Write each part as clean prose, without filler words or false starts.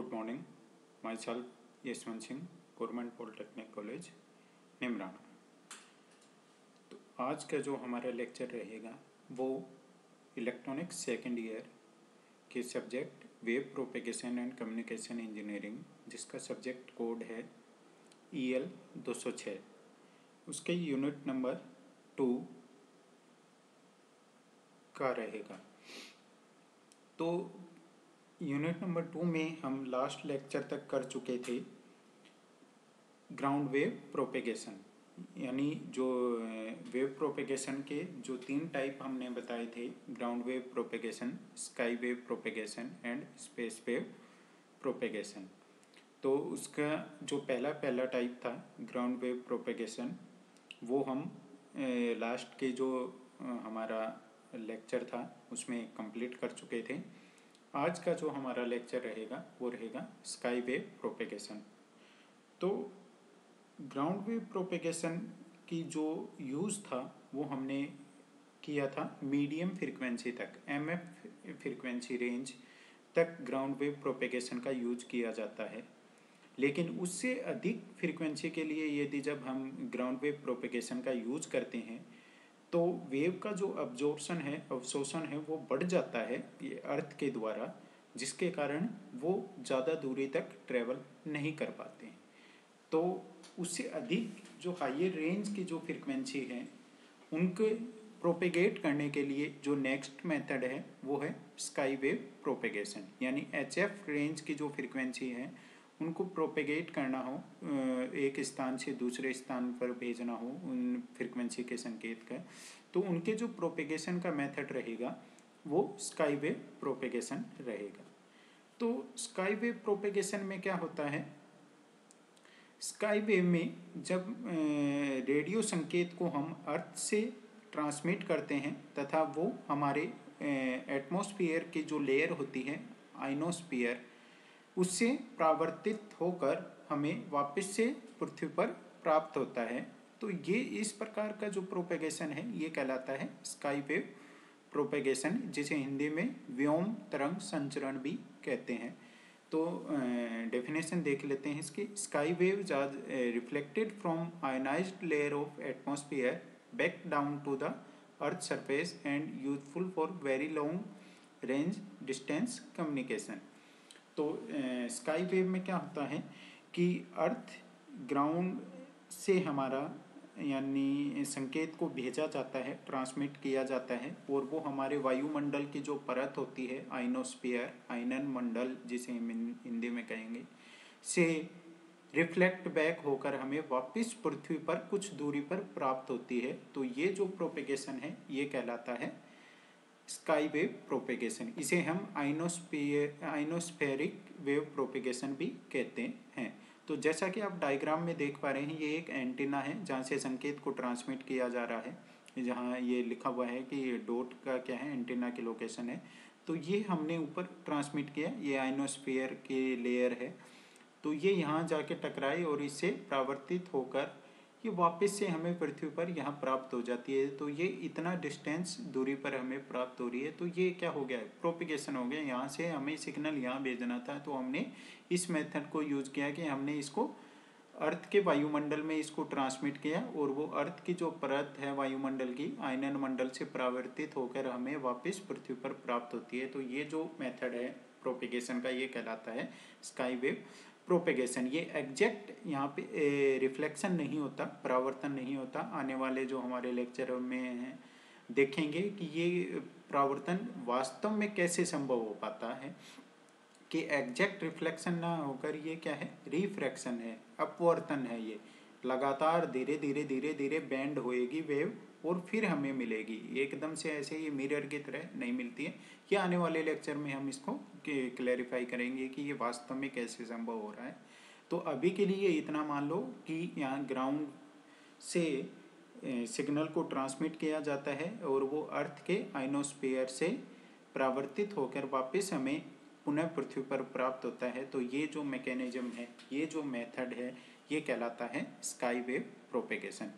Good morning. My self Yashwant Singh, government polytechnic college Neemrana. तो आज का जो हमारा लेक्चर रहेगा वो इलेक्ट्रॉनिक्स सेकेंड ईयर के subject wave propagation and communication engineering, जिसका सब्जेक्ट कोड है EL 206, उसके यूनिट नंबर 2 का रहेगा। तो यूनिट नंबर 2 में हम लास्ट लेक्चर तक कर चुके थे ग्राउंड वेव प्रोपेगेशन, यानी जो वेव प्रोपेगेशन के जो 3 टाइप हमने बताए थे, ground wave propagation, sky wave propagation and space wave propagation. तो उसका जो पहला टाइप था ग्राउंड वेव प्रोपेगेशन, वो हम लास्ट के जो हमारा लेक्चर था उसमें कंप्लीट कर चुके थे। आज का जो हमारा लेक्चर रहेगा वो रहेगा स्काई वेव प्रोपेगेशन। तो ग्राउंड वेव प्रोपेगेशन की जो यूज़ था वो हमने किया था मीडियम फ्रीक्वेंसी तक, MF फ्रीक्वेंसी रेंज तक ग्राउंड वेव प्रोपेगेशन का यूज किया जाता है। लेकिन उससे अधिक फ्रीक्वेंसी के लिए यदि जब हम ग्राउंड वेव प्रोपेगेशन का यूज करते हैं तो वेव का जो अवशोषण है वो बढ़ जाता है ये अर्थ के द्वारा, जिसके कारण वो ज़्यादा दूरी तक ट्रेवल नहीं कर पाते हैं। तो उससे अधिक जो हायर रेंज की जो फ्रीक्वेंसी है उनको प्रोपेगेट करने के लिए जो नेक्स्ट मेथड है वो है स्काई वेव प्रोपेगेशन, यानी HF रेंज की जो फ्रीक्वेंसी है उनको प्रोपेगेट करना हो, एक स्थान से दूसरे स्थान पर भेजना हो उन फ्रीक्वेंसी के संकेत का, तो उनके जो प्रोपेगेशन का मेथड रहेगा वो स्काई वेव प्रोपेगेशन रहेगा। तो स्काई वेव प्रोपेगेशन में क्या होता है, स्काई वेव में जब रेडियो संकेत को हम अर्थ से ट्रांसमिट करते हैं तथा वो हमारे एटमॉस्फेयर की जो लेयर होती है आइनोस्फीयर, उससे परावर्तित होकर हमें वापस से पृथ्वी पर प्राप्त होता है। तो ये इस प्रकार का जो प्रोपेगेशन है ये कहलाता है स्काई वेव प्रोपेगेशन, जिसे हिंदी में व्योम तरंग संचरण भी कहते हैं। तो डेफिनेशन देख लेते हैं इसकी। Sky waves are reflected from ionized layer of atmosphere back down to the earth surface and useful for very long range distance communication. तो स्काई वेव में क्या होता है कि अर्थ ग्राउंड से हमारा यानी संकेत को भेजा जाता है, ट्रांसमिट किया जाता है, और वो हमारे वायुमंडल की जो परत होती है आइनोस्फीयर, आयनन मंडल जिसे हम हिंदी में कहेंगे, से रिफ्लेक्ट बैक होकर हमें वापस पृथ्वी पर कुछ दूरी पर प्राप्त होती है। तो ये जो प्रोपेगेशन है ये कहलाता है स्काई वेव प्रोपेगेशन। इसे हम आइनोस्फेरिक वेव प्रोपेगेशन भी कहते हैं। तो जैसा कि आप डायग्राम में देख पा रहे हैं, ये एक एंटीना है जहाँ से संकेत को ट्रांसमिट किया जा रहा है। जहाँ ये लिखा हुआ है कि डॉट का क्या है, एंटीना की लोकेशन है। तो ये हमने ऊपर ट्रांसमिट किया, ये आइनोस्फीयर की लेयर है। तो ये यहाँ जाके टकराए और इससे परावर्तित होकर ये वापस से हमें पृथ्वी पर यहाँ प्राप्त हो जाती है। तो ये इतना डिस्टेंस दूरी पर हमें प्राप्त हो रही है, तो ये क्या हो गया, प्रोपिगेशन हो गया। यहाँ से हमें सिग्नल यहाँ भेजना था, तो हमने इस मेथड को यूज़ किया कि हमने इसको अर्थ के वायुमंडल में इसको ट्रांसमिट किया, और वो अर्थ की जो परत है वायुमंडल की आयनन मंडल से परावर्तित होकर हमें वापस पृथ्वी पर प्राप्त होती है। तो ये जो मेथड है प्रोपिगेशन का ये कहलाता है स्काई वेव प्रोपेगेशन। ये एग्जैक्ट यहाँ पे रिफ्लेक्शन नहीं होता, परावर्तन नहीं होता। आने वाले जो हमारे लेक्चर में हैं देखेंगे कि ये परावर्तन वास्तव में कैसे संभव हो पाता है, कि एग्जैक्ट रिफ्लेक्शन ना होकर ये क्या है, रिफ्रैक्शन है, अपवर्तन है। ये लगातार धीरे धीरे धीरे धीरे बैंड होएगी वेव और फिर हमें मिलेगी, एकदम से ऐसे ये मिरर की तरह नहीं मिलती है। ये आने वाले लेक्चर में हम इसको क्लैरिफाई करेंगे कि ये वास्तव में कैसे संभव हो रहा है। तो अभी के लिए इतना मान लो कि यहाँ ग्राउंड से सिग्नल को ट्रांसमिट किया जाता है और वो अर्थ के आइनोस्फीयर से परावर्तित होकर वापस हमें पुनः पृथ्वी पर प्राप्त होता है। तो ये जो मैकेनिज्म है, ये जो मेथड है, ये कहलाता है स्काई वेव प्रोपेगेशन।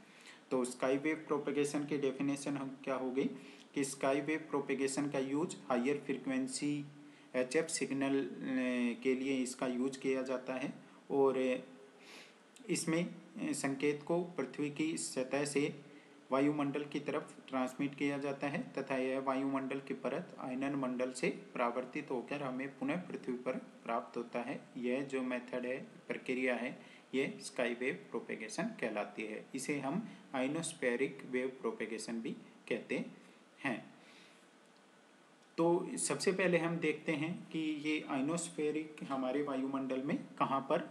तो स्काई वेव प्रोपेगेशन की डेफिनेशन हम क्या हो गई कि स्काई वेव प्रोपेगेशन का use higher frequency HF signal के लिए इसका यूज किया जाता है और इसमें संकेत को पृथ्वी की सतह से वायुमंडल की तरफ ट्रांसमिट किया जाता है तथा यह वायुमंडल की परत आयनन मंडल से परावर्तित होकर हमें पुनः पृथ्वी पर प्राप्त होता है। यह जो मेथड है, प्रक्रिया है, ये स्काई वेव प्रोपेगेशन कहलाती है। इसे हम आइनोस्फेरिक वेव प्रोपेगेशन भी कहते हैं। तो सबसे पहले हम देखते हैं कि ये आइनोस्फेरिक हमारे वायुमंडल में कहाँ पर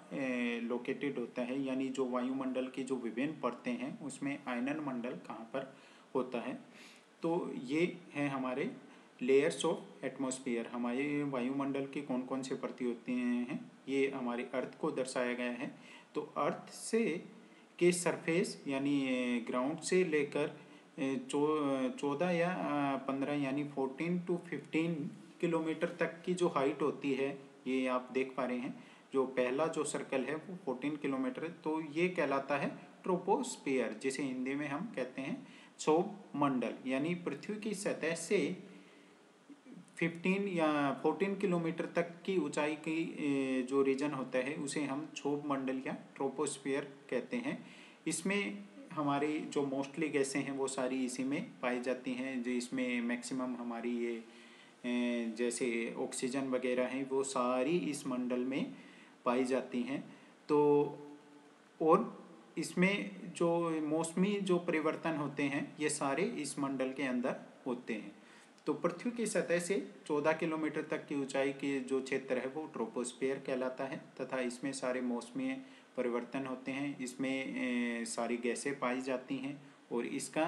लोकेटेड होता है, यानी जो वायुमंडल की जो विभिन्न परतें हैं उसमें आयनन मंडल कहाँ पर होता है। तो ये है हमारे लेयर्स ऑफ एटमॉस्फेयर। हमारे वायुमंडल की कौन कौन से परतें होती हैं, ये हमारी अर्थ को दर्शाया गया है। तो अर्थ से के सरफेस यानी ग्राउंड से लेकर 14 या 15 यानी 14 to 15 किलोमीटर तक की जो हाइट होती है, ये आप देख पा रहे हैं। जो पहला जो सर्कल है वो 14 किलोमीटर, तो ये कहलाता है ट्रोपोस्फियर, जिसे हिंदी में हम कहते हैं क्षोभ मंडल। यानी पृथ्वी की सतह से 15 या 14 किलोमीटर तक की ऊंचाई की जो रीजन होता है उसे हम क्षोभ मंडल या ट्रोपोस्फियर कहते हैं। इसमें हमारी जो मोस्टली गैसें हैं वो सारी इसी में पाई जाती हैं, जो इसमें मैक्सिमम हमारी ये जैसे ऑक्सीजन वगैरह हैं वो सारी इस मंडल में पाई जाती हैं। तो और इसमें जो मौसमी जो परिवर्तन होते हैं ये सारे इस मंडल के अंदर होते हैं। तो पृथ्वी की सतह से 14 किलोमीटर तक की ऊंचाई के जो क्षेत्र है वो ट्रोपोस्फियर कहलाता है तथा इसमें सारे मौसमी परिवर्तन होते हैं। इसमें सारी गैसें पाई जाती हैं और इसका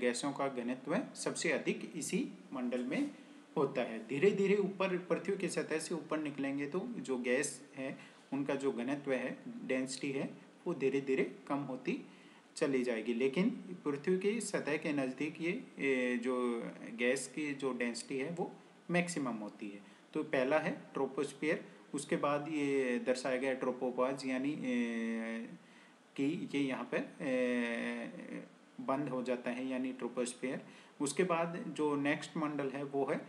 गैसों का घनत्व सबसे अधिक इसी मंडल में होता है। धीरे धीरे ऊपर पृथ्वी की सतह से ऊपर निकलेंगे तो जो गैस है उनका जो घनत्व है, डेंसिटी है, वो धीरे धीरे कम होती चली जाएगी। लेकिन पृथ्वी की सतह के नज़दीक ये जो गैस की जो डेंसिटी है वो मैक्सिमम होती है। तो पहला है ट्रोपोस्फियर, उसके बाद ये दर्शाया गया ट्रोपोपॉज, यानी कि ये यहाँ पे बंद हो जाता है यानी ट्रोपोस्फियर। उसके बाद जो नेक्स्ट मंडल है वो है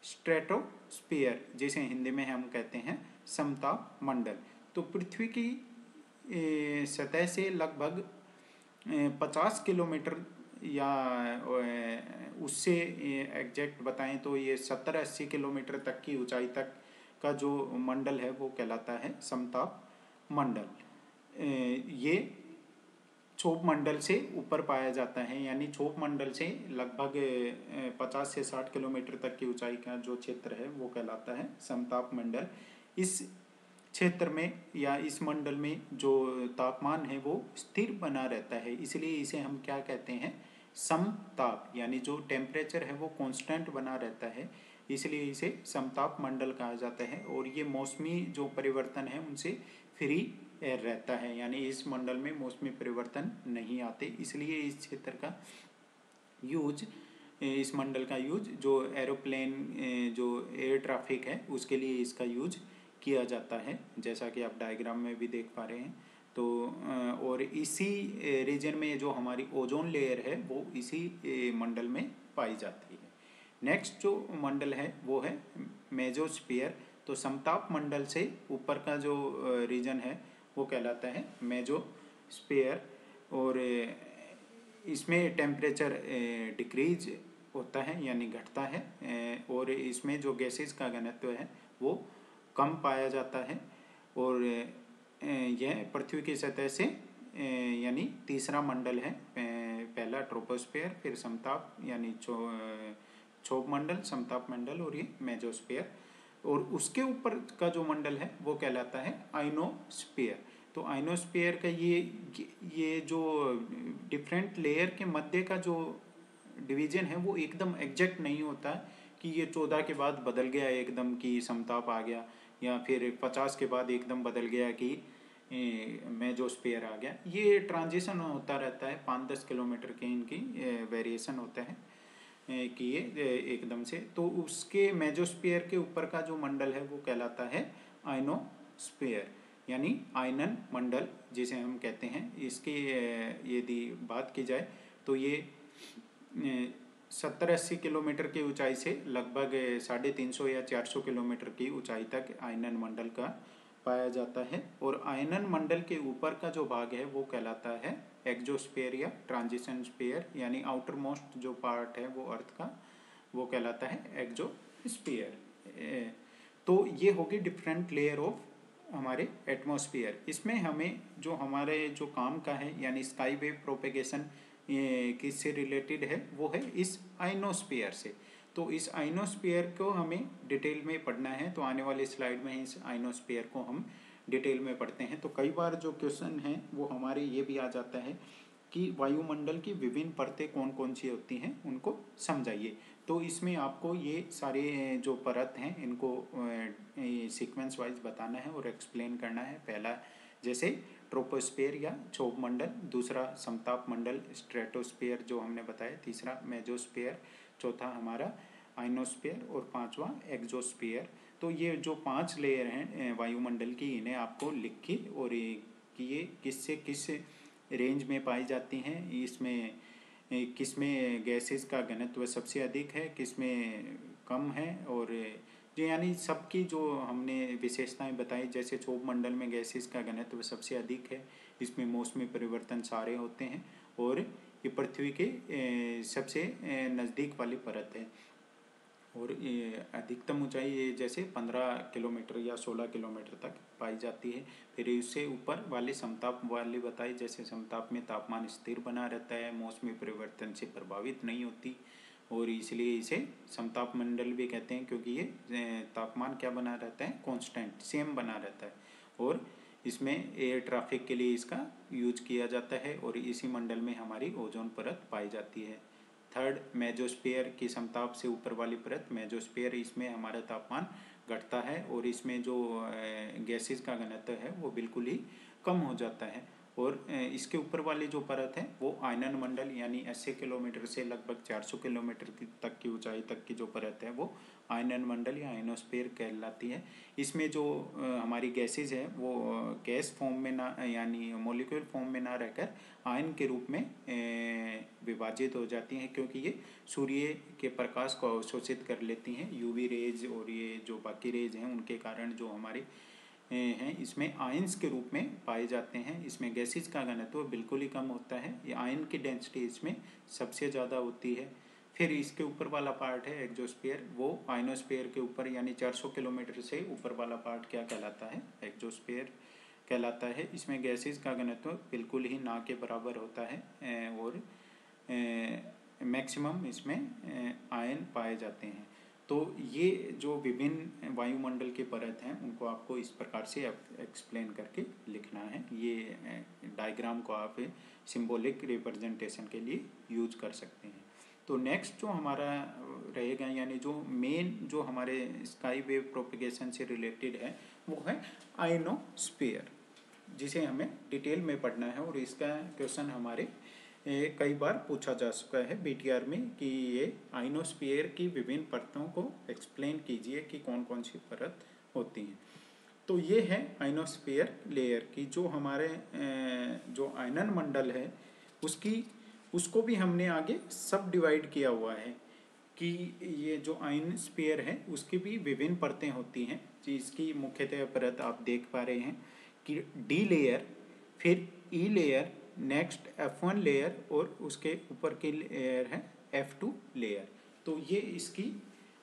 स्ट्रेटोस्फियर, जिसे हिंदी में हम कहते हैं समताप मंडल। तो पृथ्वी की सतह से लगभग 50 किलोमीटर या उससे एग्जैक्ट बताएं तो ये 70-80 किलोमीटर तक की ऊंचाई तक का जो मंडल है वो कहलाता है समताप मंडल। ये क्षोभ मंडल से ऊपर पाया जाता है, यानी क्षोभ मंडल से लगभग 50 से 60 किलोमीटर तक की ऊंचाई का जो क्षेत्र है वो कहलाता है समताप मंडल। इस क्षेत्र में या इस मंडल में जो तापमान है वो स्थिर बना रहता है, इसलिए इसे हम क्या कहते हैं, समताप, यानी जो टेम्परेचर है वो कांस्टेंट बना रहता है, इसलिए इसे समताप मंडल कहा जाता है। और ये मौसमी जो परिवर्तन है उनसे फ्री रहता है, यानी इस मंडल में मौसमी परिवर्तन नहीं आते, इसलिए इस क्षेत्र का यूज, इस मंडल का यूज जो एरोप्लेन जो एयर ट्रैफिक है उसके लिए इसका यूज किया जाता है, जैसा कि आप डायग्राम में भी देख पा रहे हैं। तो और इसी रीजन में जो हमारी ओजोन लेयर है वो इसी मंडल में पाई जाती है। नेक्स्ट जो मंडल है वो है मेजोस्फीयर। तो समताप मंडल से ऊपर का जो रीजन है वो कहलाता है मेजोस्फीयर और इसमें टेम्परेचर डिक्रीज होता है यानी घटता है और इसमें जो गैसेस का घनत्व है वो कम पाया जाता है। और यह पृथ्वी की सतह से यानी तीसरा मंडल है, पहला ट्रोपोस्फियर, फिर समताप यानी क्षोभ मंडल, समताप मंडल और ये मेजोस्फीयर। और उसके ऊपर का जो मंडल है वो कहलाता है आइनोस्फीयर। तो आइनोस्फीयर का ये जो डिफरेंट लेयर के मध्य का जो डिवीजन है वो एकदम एग्जैक्ट नहीं होता है कि ये 14 के बाद बदल गया एकदम कि समताप आ गया, या फिर 50 के बाद एकदम बदल गया कि मेजोस्फीयर आ गया। ये ट्रांजिशन होता रहता है, 5-10 किलोमीटर के इनकी वेरिएशन होता है कि ये एकदम से। तो उसके मेजोस्फीयर के ऊपर का जो मंडल है वो कहलाता है आइनोस्फीयर, यानी आयनन मंडल जिसे हम कहते हैं। इसकी यदि बात की जाए तो ये 70-80 किलोमीटर की ऊंचाई से लगभग 350 या 400 किलोमीटर की ऊंचाई तक आयनन मंडल का पाया जाता है। और आयनन मंडल के ऊपर का जो भाग है वो कहलाता है एक्सोस्फीयर या ट्रांजिशन स्फीयर, यानी आउटर मोस्ट जो पार्ट है वो अर्थ का वो कहलाता है एक्सोस्फीयर। तो ये होगी डिफरेंट लेयर ऑफ हमारे एटमॉस्फेयर। इसमें हमें जो हमारे जो काम का है यानी स्काई वेव प्रोपेगेशन किससे रिलेटेड है वो है इस आइनोस्फीयर से। तो इस आइनोस्फीयर को हमें डिटेल में पढ़ना है, तो आने वाले स्लाइड में इस आइनोस्फीयर को हम डिटेल में पढ़ते हैं। तो कई बार जो क्वेश्चन है वो हमारे ये भी आ जाता है कि वायुमंडल की विभिन्न परतें कौन कौन सी होती हैं उनको समझाइए। तो इसमें आपको ये सारे जो परत हैं इनको सीक्वेंस वाइज बताना है और एक्सप्लेन करना है। पहला जैसे ट्रोपोस्फीयर या क्षोभ मंडल, दूसरा समताप मंडल स्ट्रेटोस्फीयर जो हमने बताया, तीसरा मेजोस्फीयर, चौथा हमारा आइनोस्फीयर और पांचवा एक्सोस्फीयर। तो ये जो 5 लेयर हैं वायुमंडल की, इन्हें आपको लिख के और कि ये किससे किस रेंज में पाई जाती हैं, इसमें किस में गैसेस का घनत्व सबसे अधिक है, किस में कम है, और जो यानी सबकी जो हमने विशेषताएं बताई, जैसे क्षोभ मंडल में गैसेस का घनत्व सबसे अधिक है, इसमें मौसमी परिवर्तन सारे होते हैं और ये पृथ्वी के सबसे नज़दीक वाली परत है। और ये अधिकतम ऊंचाई ये जैसे 15 किलोमीटर या 16 किलोमीटर तक पाई जाती है। फिर इससे ऊपर वाले समताप वाली बताई, जैसे समताप में तापमान स्थिर बना रहता है, मौसमी परिवर्तन से प्रभावित नहीं होती और इसलिए इसे समताप मंडल भी कहते हैं, क्योंकि ये तापमान क्या बना रहता है, कांस्टेंट सेम बना रहता है। और इसमें एयर ट्रैफिक के लिए इसका यूज किया जाता है और इसी मंडल में हमारी ओजोन परत पाई जाती है। थर्ड मेजोस्फीयर की समताप से ऊपर वाली परत मेजोस्फीयर, इसमें हमारा तापमान घटता है और इसमें जो गैसेस का घनत्व है वो बिल्कुल ही कम हो जाता है। और इसके ऊपर वाली जो परत है वो आयनन मंडल, यानी 80 किलोमीटर से लगभग 400 किलोमीटर तक की ऊंचाई तक की जो परत है वो आयनन मंडल या आइनोस्फीयर कहलाती है। इसमें जो हमारी गैसेज है वो गैस फॉर्म में ना, यानी मॉलिक्यूल फॉर्म में ना रहकर आयन के रूप में विभाजित हो जाती हैं, क्योंकि ये सूर्य के प्रकाश को अवशोषित कर लेती हैं, यूवी रेज और ये जो बाकी रेज हैं उनके कारण जो हमारे हैं इसमें आयंस के रूप में पाए जाते हैं। इसमें गैसेज का घनत्व बिल्कुल ही कम होता है, ये आयन की डेंसिटी इसमें सबसे ज़्यादा होती है। फिर इसके ऊपर वाला पार्ट है एक्सोस्फीयर, वो आइनोस्फीयर के ऊपर यानी 400 किलोमीटर से ऊपर वाला पार्ट क्या कहलाता है, एक्सोस्फीयर कहलाता है। इसमें गैसेज का घनत्व बिल्कुल ही ना के बराबर होता है और मैक्सिमम इसमें आयन पाए जाते हैं। तो ये जो विभिन्न वायुमंडल के परत हैं उनको आपको इस प्रकार से एक्सप्लेन करके लिखना है। ये डायग्राम को आप सिंबॉलिक रिप्रेजेंटेशन के लिए यूज कर सकते हैं। तो नेक्स्ट जो हमारा रहेगा, यानी जो मेन जो हमारे स्काई वेव प्रोपेगेशन से रिलेटेड है वो है आइनोस्फीयर, जिसे हमें डिटेल में पढ़ना है। और इसका क्वेश्चन हमारे कई बार पूछा जा चुका है बीटीआर में कि ये आइनोस्फीयर की विभिन्न परतों को एक्सप्लेन कीजिए कि कौन कौन सी परत होती हैं। तो ये है आइनोस्फीयर लेयर की, जो हमारे जो आयनन मंडल है उसको भी हमने आगे सब डिवाइड किया हुआ है कि ये जो आइनोस्फीयर है उसकी भी विभिन्न परतें होती हैं। जिसकी मुख्यतः परत आप देख पा रहे हैं कि डी लेयर, फिर ई लेयर, नेक्स्ट F1 लेयर और उसके ऊपर की लेयर है F2 लेयर। तो ये इसकी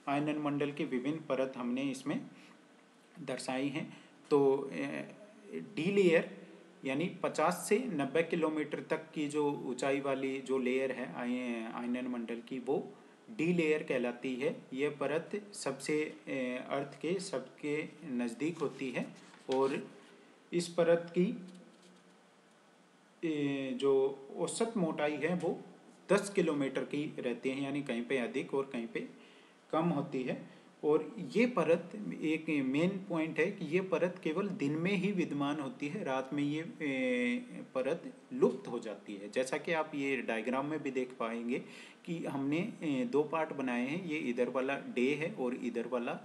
आयनन मंडल की विभिन्न परत हमने इसमें दर्शाई हैं। तो डी लेयर यानी 50 से 90 किलोमीटर तक की जो ऊंचाई वाली जो लेयर है आयनन मंडल की, वो डी लेयर कहलाती है। ये परत सबसे अर्थ के सबके नज़दीक होती है और इस परत की जो औसत मोटाई है वो 10 किलोमीटर की रहती है, यानी कहीं पे अधिक और कहीं पे कम होती है। और ये परत एक मेन पॉइंट है कि ये परत केवल दिन में ही विद्यमान होती है, रात में ये परत लुप्त हो जाती है। जैसा कि आप ये डायग्राम में भी देख पाएंगे कि हमने 2 पार्ट बनाए हैं, ये इधर वाला डे है और इधर वाला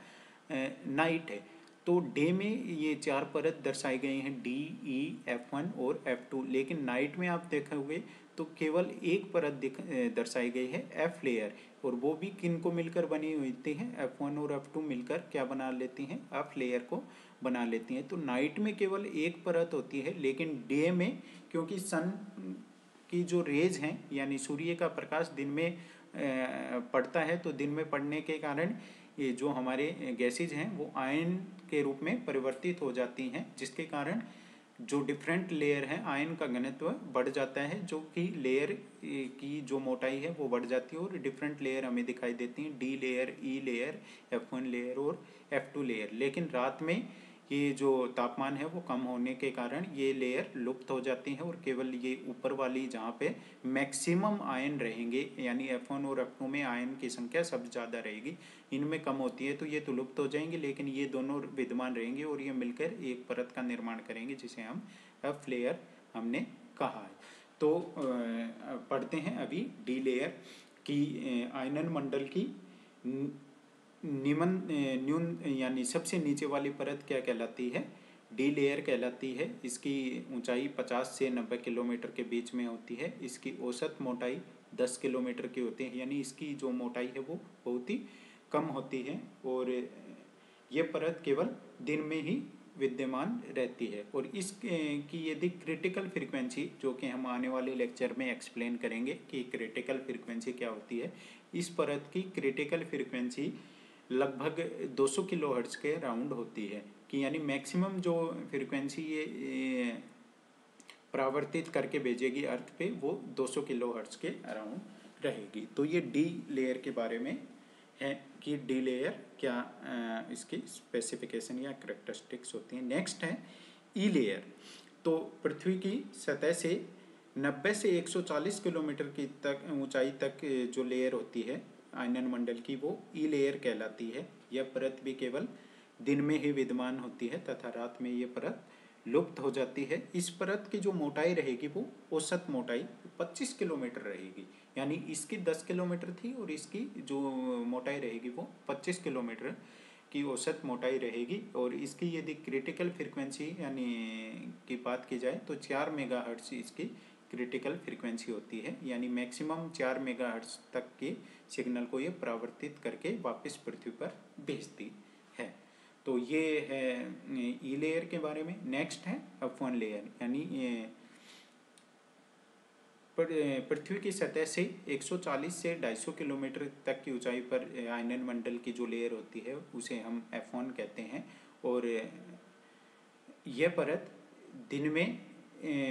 नाइट है। तो डे में ये 4 परत दर्शाई गई हैं, डी, ई, F1 और F2। लेकिन नाइट में आप देखोगे तो केवल एक परत दर्शाई गई है, F लेयर, और वो भी किन को मिलकर बनी हुई है, F1 और F2 मिलकर क्या बना लेती हैं, F लेयर को बना लेती हैं। तो नाइट में केवल एक परत होती है, लेकिन डे में क्योंकि सन की जो रेज हैं यानी सूर्य का प्रकाश दिन में पड़ता है, तो दिन में पड़ने के कारण ये जो हमारे गैसेज हैं वो आयन के रूप में परिवर्तित हो जाती हैं, जिसके कारण जो डिफरेंट लेयर है आयन का घनत्व बढ़ जाता है, जो कि लेयर की जो मोटाई है वो बढ़ जाती है और डिफरेंट लेयर हमें दिखाई देती हैं, डी लेयर, ई लेयर, F1 लेयर और F2 लेयर। लेकिन रात में ये जो तापमान है वो कम होने के कारण ये लेयर लुप्त हो जाती हैं और केवल ये ऊपर वाली जहाँ पे मैक्सिमम आयन रहेंगे यानी F1 और F2 में आयन की संख्या सबसे ज़्यादा रहेगी, इनमें कम होती है तो ये तो लुप्त हो जाएंगे, लेकिन ये दोनों विद्यमान रहेंगे और ये मिलकर एक परत का निर्माण करेंगे जिसे हम F लेयर हमने कहा है। तो पढ़ते हैं अभी डी लेयर की आयनन मंडल की न्यून यानी सबसे नीचे वाली परत क्या कहलाती है, डी लेयर कहलाती है। इसकी ऊंचाई 50 से 90 किलोमीटर के बीच में होती है। इसकी औसत मोटाई 10 किलोमीटर की होती है, यानी इसकी जो मोटाई है वो बहुत ही कम होती है और ये परत केवल दिन में ही विद्यमान रहती है। और इस की यदि क्रिटिकल फ्रीक्वेंसी, जो कि हम आने वाले लेक्चर में एक्सप्लेन करेंगे कि क्रिटिकल फ्रीक्वेंसी क्या होती है, इस परत की क्रिटिकल फ्रीक्वेंसी लगभग 200 किलोहर्ट्ज़ के राउंड होती है, कि यानी मैक्सिमम जो फ्रीक्वेंसी ये परावर्तित करके भेजेगी अर्थ पे वो 200 किलोहर्ट्ज़ के अराउंड रहेगी। तो ये डी लेयर के बारे में है कि डी लेयर क्या इसकी स्पेसिफिकेशन या करेक्टरिस्टिक्स होती हैं। नेक्स्ट है ई लेयर। तो पृथ्वी की सतह से 90 से 140 किलोमीटर की तक ऊंचाई तक जो लेयर होती है आयनन मंडल की वो ई लेयर कहलाती है। यह परत भी केवल दिन में ही विद्यमान होती है तथा रात में ये परत लुप्त हो जाती है। इस परत की जो मोटाई रहेगी वो औसत मोटाई 25 किलोमीटर रहेगी, यानी इसकी 10 किलोमीटर थी और इसकी जो मोटाई रहेगी वो 25 किलोमीटर की औसत मोटाई रहेगी। और इसकी यदि क्रिटिकल फ्रीक्वेंसी यानी की बात की जाए तो 4 मेगाहर्ट्ज़ इसकी क्रिटिकल फ्रीक्वेंसी होती है, यानी मैक्सिमम 4 मेगाहर्ट्ज़ तक के सिग्नल को ये परावर्तित करके वापस पृथ्वी पर भेजती है। तो ये है ई लेयर के बारे में। नेक्स्ट है F1 लेयर, यानी पृथ्वी की सतह से 140 से 250 किलोमीटर तक की ऊंचाई पर आयनन मंडल की जो लेयर होती है उसे हम F1 कहते हैं। और यह परत दिन में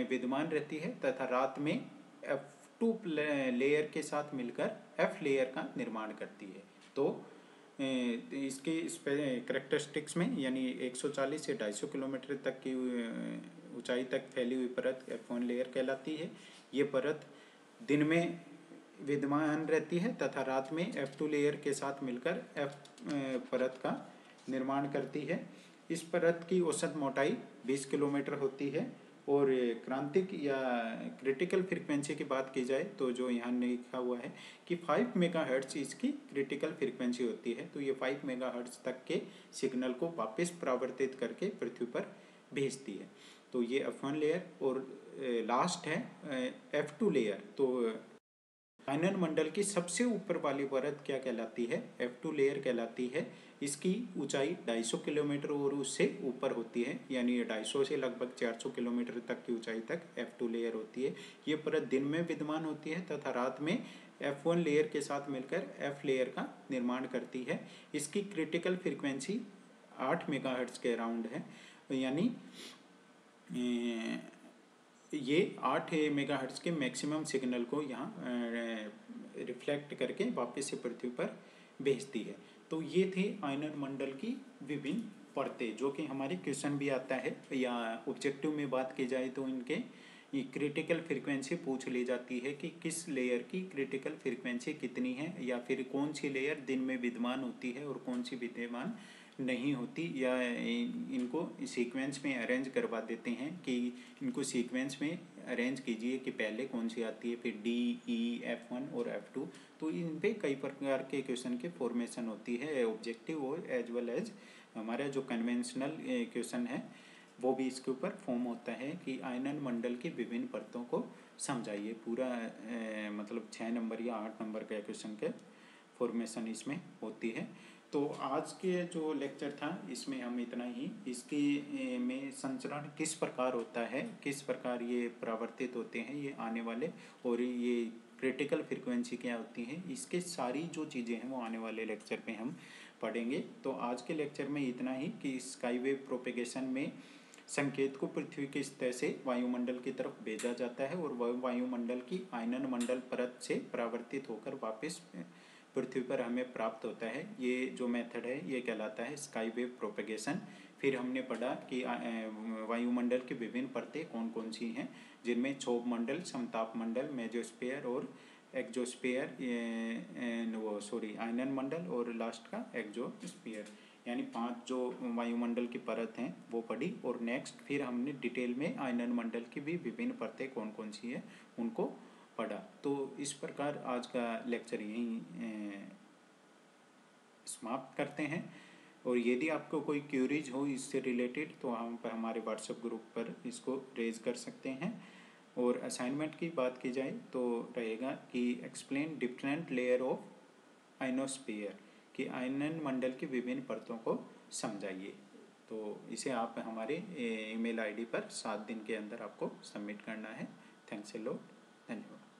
विद्यमान रहती है तथा रात में F2 लेयर के साथ मिलकर F लेयर का निर्माण करती है। तो इसके करेक्टरिस्टिक्स में यानी 140 से 250 किलोमीटर तक की ऊंचाई तक फैली हुई परत F1 लेयर कहलाती है। ये परत दिन में विद्यमान रहती है तथा रात में F2 लेयर के साथ मिलकर F परत का निर्माण करती है। इस परत की औसत मोटाई 20 किलोमीटर होती है। और क्रांतिक या क्रिटिकल फ्रीक्वेंसी की बात की जाए तो जो यहाँ लिखा हुआ है कि 5 मेगाहर्ट्ज़ इसकी क्रिटिकल फ्रीक्वेंसी होती है। तो ये 5 मेगाहर्ट्ज़ तक के सिग्नल को वापस परावर्तित करके पृथ्वी पर भेजती है। तो ये F1 लेयर। और लास्ट है F2 लेयर। तो आयनन मंडल की सबसे ऊपर वाली परत क्या कहलाती है, F2 लेयर कहलाती है। इसकी ऊंचाई 250 किलोमीटर और उससे ऊपर होती है, यानी 250 से लगभग 400 किलोमीटर तक की ऊंचाई तक F2 लेयर होती है। ये परत दिन में विद्यमान होती है तथा रात में F1 लेयर के साथ मिलकर F लेयर का निर्माण करती है। इसकी क्रिटिकल फ्रीक्वेंसी 8 मेगाहर्ट्ज़ के अराउंड है, यानी ये 8 मेगाहर्ट्ज़ के मैक्सिमम सिग्नल को यहाँ रिफ्लेक्ट करके वापस से पृथ्वी पर भेजती है। तो ये थे आयनन मंडल की विभिन्न परतें, जो कि हमारे क्वेश्चन भी आता है या ऑब्जेक्टिव में बात की जाए तो इनके ये क्रिटिकल फ्रीक्वेंसी पूछ ली जाती है कि किस लेयर की क्रिटिकल फ्रीक्वेंसी कितनी है, या फिर कौन सी लेयर दिन में विद्यमान होती है और कौन सी विद्यमान नहीं होती, या इनको सीक्वेंस में अरेंज करवा देते हैं कि इनको सीक्वेंस में अरेंज कीजिए कि पहले कौन सी आती है, फिर डी, ई, F1 और F2। तो इन पे कई प्रकार के क्वेश्चन के फॉर्मेशन होती है, ऑब्जेक्टिव और एज वेल एज हमारा जो कन्वेंशनल क्वेश्चन है वो भी इसके ऊपर फॉर्म होता है कि आयनन मंडल की विभिन्न परतों को समझाइए। पूरा मतलब 6 नंबर या 8 नंबर का क्वेश्चन के फॉर्मेशन इसमें होती है। तो आज के जो लेक्चर था इसमें हम इतना ही। इसके में संचरण किस प्रकार होता है, किस प्रकार ये परावर्तित होते हैं ये आने वाले, और ये क्रिटिकल फ्रीक्वेंसी क्या होती है, इसके सारी जो चीज़ें हैं वो आने वाले लेक्चर में हम पढ़ेंगे। तो आज के लेक्चर में इतना ही कि स्काई वेव प्रोपेगेशन में संकेत को पृथ्वी के सतह से वायुमंडल की तरफ भेजा जाता है और वह वायुमंडल की आयनन मंडल परत से परावर्तित होकर वापस पृथ्वी पर हमें प्राप्त होता है। ये जो मेथड है ये कहलाता है स्काई वेव प्रोपेगेशन। फिर हमने पढ़ा कि वायुमंडल की विभिन्न परतें कौन कौन सी हैं, जिनमें क्षोभ मंडल, समताप मंडल, मेजोस्फीयर और एक्जोस्फीयर, आयनन मंडल और लास्ट का एक्जोस्फीयर, यानी 5 जो वायुमंडल की परत हैं वो पढ़ी। और नेक्स्ट फिर हमने डिटेल में आयनन मंडल की भी विभिन्न परतें कौन कौन सी हैं उनको पढ़ा। तो इस प्रकार आज का लेक्चर यहीं समाप्त करते हैं। और यदि आपको कोई क्यूरीज हो इससे रिलेटेड तो हम पर हमारे व्हाट्सएप ग्रुप पर इसको रेज कर सकते हैं। और असाइनमेंट की बात की जाए तो रहेगा कि explain different layer of ionosphere, कि आयनन मंडल की विभिन्न परतों को समझाइए। तो इसे आप हमारे ईमेल आईडी पर 7 दिन के अंदर आपको सबमिट करना है। थैंक्स ए लॉट, धन्यवाद।